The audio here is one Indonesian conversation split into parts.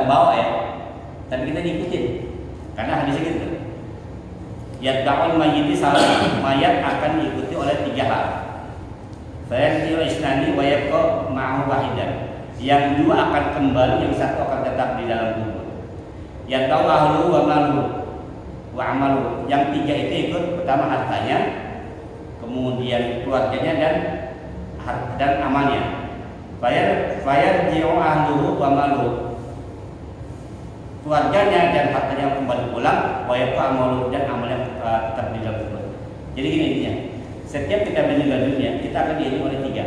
kita bawa ya, tapi kita diikutin karena hadisnya gitu. Yatba'ul mayyiti salat, mayat akan diikuti oleh 3 hal. Fayarji'u isnani wa yabqa ma'ahu wahidan. Yang 2 akan kembali, yang 1 akan tetap di dalam kubur. Yatba'u ahluhu wa maluhu wa amaluhu. Yang 3 itu ikut, pertama hartanya, kemudian keluarganya dan amalnya. Fayarji'u ahluhu wa maluhu. Keluarganya dan hartanya kembali pulang, wa yabqa amaluhu, dan amalnya tetap di dalam kubur. Jadi gini intinya, setiap kita meninggal dunia kita akan diiringi oleh 3.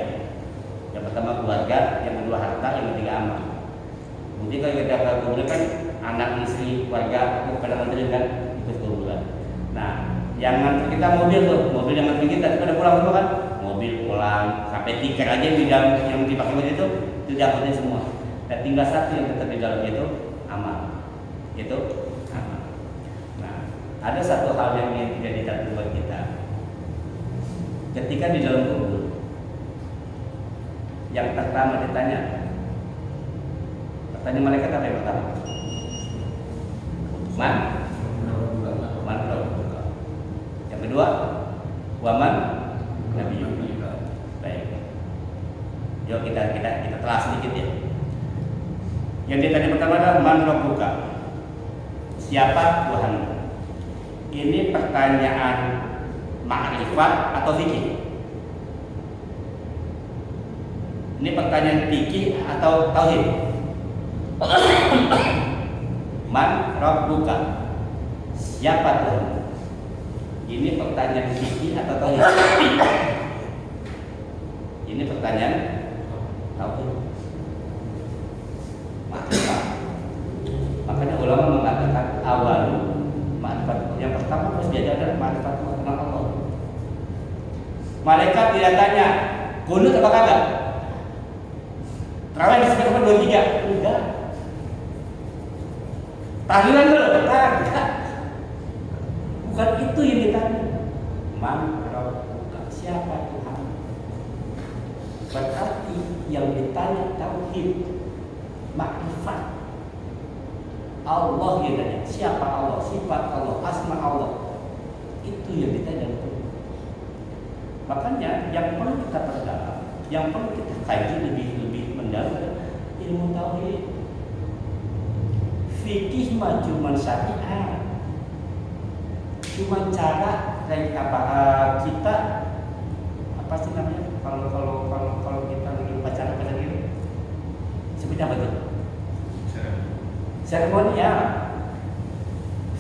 Yang pertama keluarga, yang kedua harta, yang ketiga amal. Mungkin kalau kita ke kuburan kan anak, istri, keluarga, kadang nganterin kan ikut kuburan. Nah, yang nganter kita mobil yang nganterin kita udah pulang semua kan, mobil pulang, sampai tiket aja di dalam yang dipakai waktu itu didapetin semua. Dan tinggal 1 yang tetap di dalam itu amal. Itu amal. Nah, ada satu hal yang tidak dicatat buat kita. Ketika di dalam kubur, yang pertama ditanya malaikat apa yang pertama? Man rabbuka. Yang kedua, waman nabiyyuka. Baik. Yuk kita telah sedikit ya. Yang ditanya pertama adalah man rabbuka. Siapa Tuhan? Ini pertanyaan ma'rifat atau fikih? Ini pertanyaan fikih atau tauhid? Man rabbuka. Siapa Tuhan? Ini pertanyaan fikih atau tauhid? Ini pertanyaan tauhid. Ma'rifat. Makanya ulama mengatakan awal ma'rifat. Yang pertama harus diajar adalah ma'rifat mengenal Allah. Malaikat tidak tanya kunut apa kagak? Terawih disebut 23? Enggak. Tahlilan dulu? Enggak. Bukan itu yang ditanya. Man rabbuka, siapa Tuhan? Berarti yang ditanya tauhid, makrifat. Allah yang ditanya, siapa Allah, sifat Allah, asma Allah. Itu yang ditanya. Makanya yang perlu kita perdalam, yang perlu kita kaji lebih mendalam ilmu tauhid. Fikih mah cuma syariat, cuma cara kayak kita apa sih namanya kalau kita lagi upacara gitu, seperti apa tuh? Seremonial.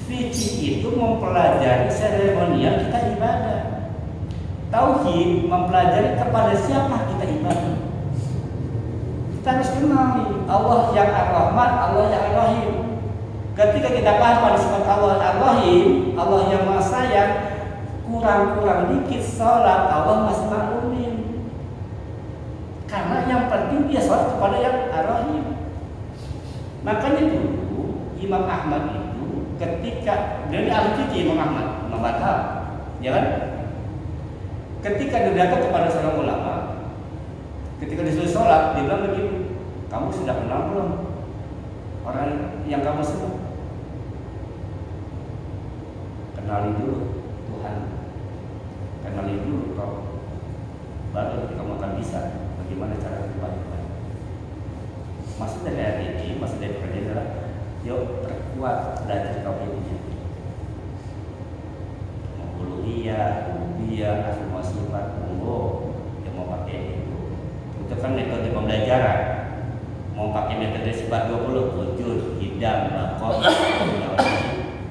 Fikih itu mempelajari seremonial kita ibadah. Tauhid mempelajari kepada siapa kita ibadah. Kita harus kenali Allah yang Ar-Rahman, Allah yang Ar-Rahim. Ketika kita paham pada sifat Allah Ar-Rahim, Allah yang Maha Sayang, kurang dikit sholat Allah masih maklumin. Karena yang penting dia sholat kepada yang Ar-Rahim. Makanya dulu Imam Ahmad itu ketika dari al-Fiqih Imam Ahmad membatal, ya kan? Ketika dia datang kepada seorang ulama, ketika disuruh sholat, dia bilang begini, kamu sudah kenal belum orang yang kamu sebut? Kenali dulu Tuhan, kenali dulu kau, baru kamu akan bisa bagaimana cara beribadah. Maksud dari ayat ini, maksud dari perjanjian adalah yuk perkuat belajar tauhidnya. Uluhiyah, rububiyah, asma sifat, monggo yang mau pakai itu kan metode pembelajaran. Mau pakai metode sifat 20, wujud, hidam, bakor,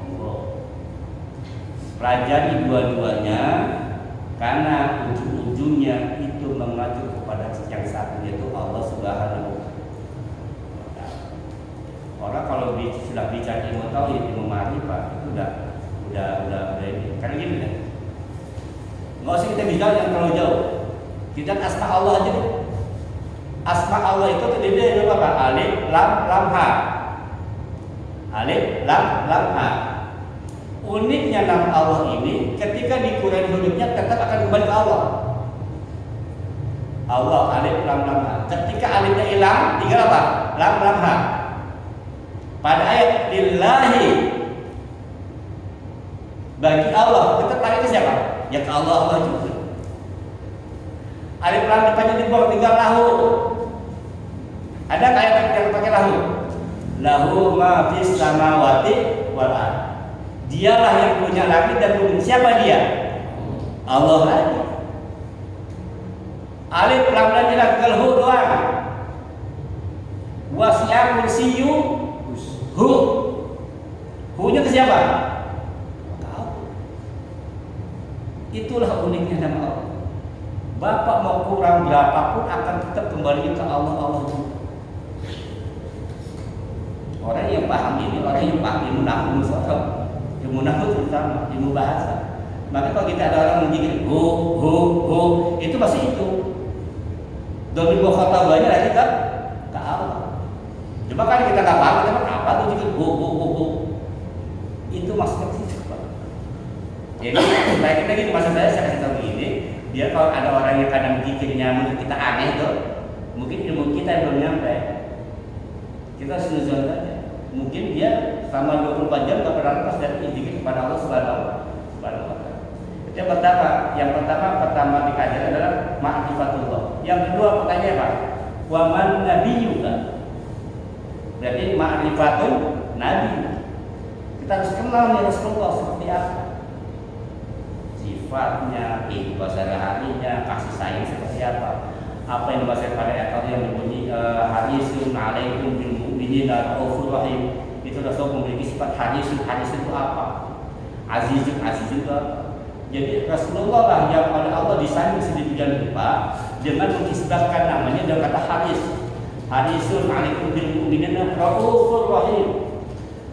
monggo. Pelajari dua-duanya karena ujung-ujungnya itu mengacu kepada yang satunya itu Allah Subhanahu wa Ta'ala. Orang kalau sudah bicara ilmu tauhid, ilmu ma'rifat itu udah ini. Karena gini kan, nggak usah kita bicara yang terlalu jauh. Kita asma Allah aja deh. Asma Allah itu terdiri dari apa? Alif, lam, ha. Alif, lam, ha. Uniknya nama Allah ini, ketika dikurangi hurufnya tetap akan kembali ke Allah. Allah, alif, lam, ha. Ketika alifnya hilang, tinggal apa? Lam, ha. lillahi, bagi Allah. Kita tanya ke siapa? Ya ke Allah juga. Alif lam depannya dibuang, tinggal lahu. Ada ayat yang pakai lahu? Lahu ma fis samawati wal ardh. Dialah yang punya langit dan bumi. Siapa dia? Allah lagi. Alif lam lam tinggal hu doang. Wasi'a kursiyyu hu. Hu-nya ke siapa? Tahu. Itulah uniknya nama Allah. Bapak mau kurang berapapun akan tetap kembali ke Allah juga. Orang yang paham ini, orang yang paham ilmu nahwu, ilmu nahwu terutama ilmu bahasa. Maka kalau kita ada orang menjadi hu, itu pasti itu. Domir mukhatabahnya lagi kan ke Allah. Coba kan kita nggak paham, kita apa tuh jadi hu. Itu maksudnya sih. Jadi kayak kita gitu, maksud saya kasih tahu begini. Dia kalau ada orang yang kadang pikirnya menurut kita aneh tuh, mungkin ilmu kita yang belum nyampe. Kita senuzon saja. Mungkin dia selama 24 jam gak pernah lepas dari zikir kepada Allah Subhanahu wa Ta'ala. Yang pertama dikaji adalah ma'rifatullah. Yang kedua pertanyaan apa? Wa man nabiyyuka. Berarti ma'rifatul nabi. Kita harus kenal nih Rasulullah seperti apa. Sifatnya, kehidupan sehari-harinya, kasih sayang seperti apa yang dimaksud pada ayat yang berbunyi harisun alaikum bil mu'minina raufur rahim. Itu Rasul memiliki sifat harisun itu apa? Azizun itu apa? Jadi Rasulullah lah yang oleh Allah disayang sedemikian rupa dengan mengisbatkan namanya dengan kata harisun alaikum bil mu'minina raufur rahim.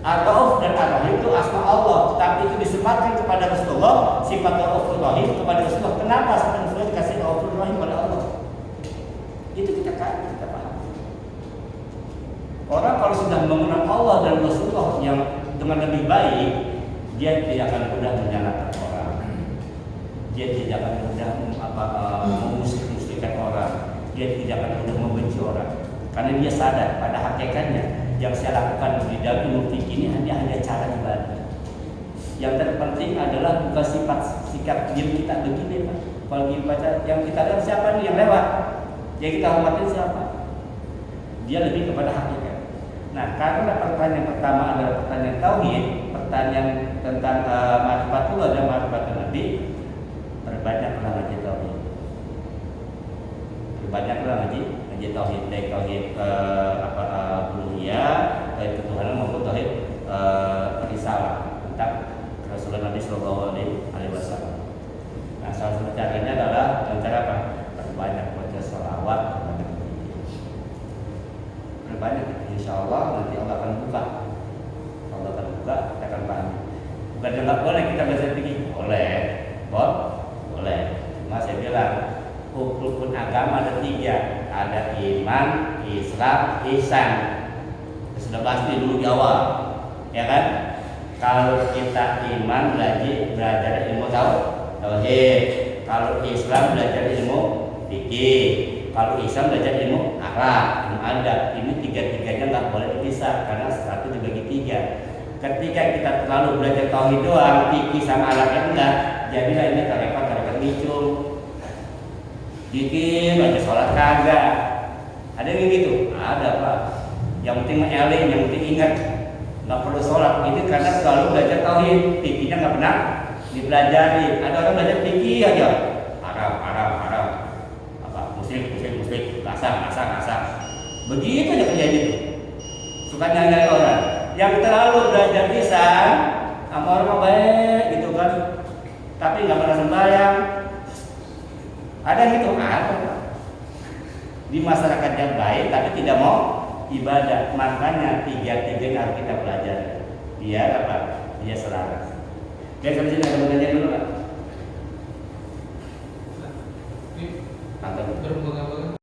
Ar-Rauf dan Ar-Rahim itu asma Allah, tapi itu disematkan kepada Rasulullah sifat Raufur Rahim kepada Rasulullah. Kenapa sifat Rasulullah dikasih Raufur Rahim kepada Allah? Itu kita paham. Orang kalau sudah mengenal Allah dan Rasulullah yang dengan lebih baik, dia tidak akan mudah menyalahkan orang. Dia tidak akan mudah memusyrikan orang. Dia tidak akan mudah membenci orang. Karena dia sadar pada hakikatnya yang saya lakukan di dalam ilmu fikih ini hanya cara ibadah. Yang terpenting adalah bukan sikap diam kita begini, Pak. Kalau baca yang kita lihat siapa nih yang lewat, yang kita hormatin siapa? Dia lebih kepada hakikat. Nah, karena pertanyaan pertama adalah pertanyaan tauhid, pertanyaan tentang ma'rifatullah dan ma'rifatun nabi, perbanyaklah ngaji tauhid. Perbanyaklah ngaji tauhid, baik tauhid uluhiyah, tauhid ketuhanan maupun tauhid risalah tentang Rasulullah Nabi Sallallahu Alaihi Wasallam. Nah, salah satu caranya adalah dengan cara apa? Perbanyak baca sholawat, perbanyak. Insya Allah nanti Allah akan buka. Kita akan paham. Bukan nggak boleh kita baca fikih, boleh. Cuma saya bilang rukun agama ada 3. Ada iman, Islam, ihsan. Sudah pasti dulu di awal, ya kan? Kalau kita iman belajar ilmu tauhid. Kalau Islam belajar ilmu fikih. Kalau ihsan belajar ilmu akhlak, ilmu adab. Ini 3-3-nya nggak boleh dipisah karena satu dibagi 3. Ketika kita terlalu belajar tauhid doang, fikih sama akhlaknya enggak, jadilah ini terlepas micul. Dikit baca sholat kagak. Ada yang gitu? Ada, Pak. Yang penting mengeling, yang penting ingat. Nggak perlu sholat. Ini karena selalu belajar tauhid, fikihnya nggak pernah dipelajari. Ada orang belajar fikih aja. Haram. Musyrik, kasar. Begitu aja kerjanya itu. Suka nyari orang. Yang terlalu belajar lisan, sama orang baik gitu kan. Tapi nggak pernah sembahyang. Ada gitu, ada di masyarakat yang baik tapi tidak mau ibadah. Makanya 3-3 harus kita pelajari biar apa? Biar selaras. Dan sampai sini ada pertanyaan dulu, Pak. Berhubung